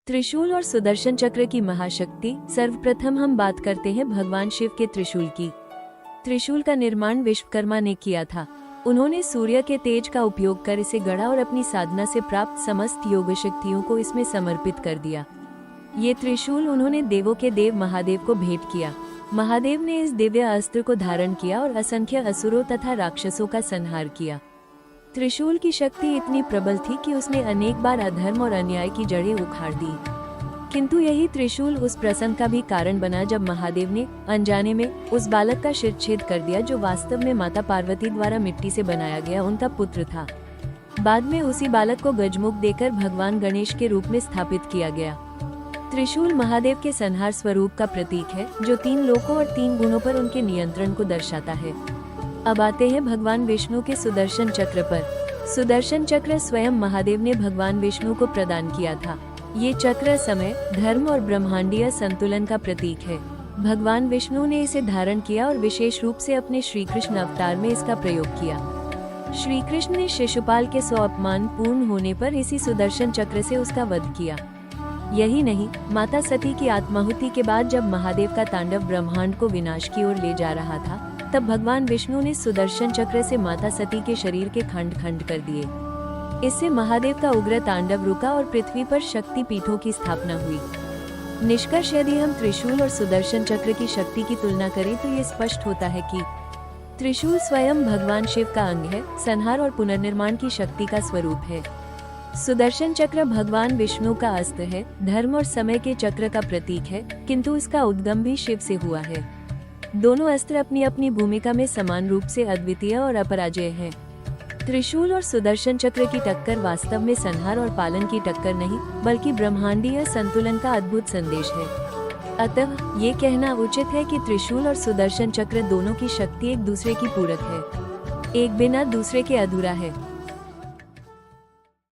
त्रिशूल और सुदर्शन चक्र की महाशक्ति। सर्वप्रथम हम बात करते हैं भगवान शिव के त्रिशूल की। त्रिशूल का निर्माण विश्वकर्मा ने किया था। उन्होंने सूर्य के तेज का उपयोग कर इसे गढ़ा और अपनी साधना से प्राप्त समस्त योग शक्तियों को इसमें समर्पित कर दिया। ये त्रिशूल उन्होंने देवों के देव महादेव को भेंट किया। महादेव ने इस दिव्य अस्त्र को धारण किया और असंख्य असुरों तथा राक्षसों का संहार किया। त्रिशूल की शक्ति इतनी प्रबल थी कि उसने अनेक बार अधर्म और अन्याय की जड़ें उखाड़ दी। किंतु यही त्रिशूल उस प्रसंग का भी कारण बना जब महादेव ने अनजाने में उस बालक का शिरच्छेद कर दिया, जो वास्तव में माता पार्वती द्वारा मिट्टी से बनाया गया उनका पुत्र था। बाद में उसी बालक को गजमुख देकर भगवान गणेश के रूप में स्थापित किया गया। त्रिशूल महादेव के संहार स्वरूप का प्रतीक है, जो 3 लोकों और 3 गुणों पर उनके नियंत्रण को दर्शाता है। अब आते हैं भगवान विष्णु के सुदर्शन चक्र पर। सुदर्शन चक्र स्वयं महादेव ने भगवान विष्णु को प्रदान किया था। ये चक्र समय, धर्म और ब्रह्मांडीय संतुलन का प्रतीक है। भगवान विष्णु ने इसे धारण किया और विशेष रूप से अपने श्री कृष्ण अवतार में इसका प्रयोग किया। श्री कृष्ण ने शिशुपाल के अपमान पूर्ण होने पर इसी सुदर्शन चक्र से उसका वध किया। यही नहीं, माता सती की आत्माहुति के बाद जब महादेव का तांडव ब्रह्मांड को विनाश की ओर ले जा रहा था, तब भगवान विष्णु ने सुदर्शन चक्र से माता सती के शरीर के खंड खंड कर दिए। इससे महादेव का उग्र तांडव रुका और पृथ्वी पर शक्ति पीठों की स्थापना हुई। निष्कर्ष, यदि हम त्रिशूल और सुदर्शन चक्र की शक्ति की तुलना करें तो ये स्पष्ट होता है कि त्रिशूल स्वयं भगवान शिव का अंग है, संहार और पुनर्निर्माण की शक्ति का स्वरूप है। सुदर्शन चक्र भगवान विष्णु का अस्त्र है, धर्म और समय के चक्र का प्रतीक है, किंतु इसका उद्गम भी शिव से हुआ है। दोनों अस्त्र अपनी अपनी भूमिका में समान रूप से अद्वितीय और अपराजेय हैं। त्रिशूल और सुदर्शन चक्र की टक्कर वास्तव में संहार और पालन की टक्कर नहीं, बल्कि ब्रह्मांडीय संतुलन का अद्भुत संदेश है। अतः ये कहना उचित है कि त्रिशूल और सुदर्शन चक्र दोनों की शक्ति एक दूसरे की पूरक है, एक बिना दूसरे के अधूरा है।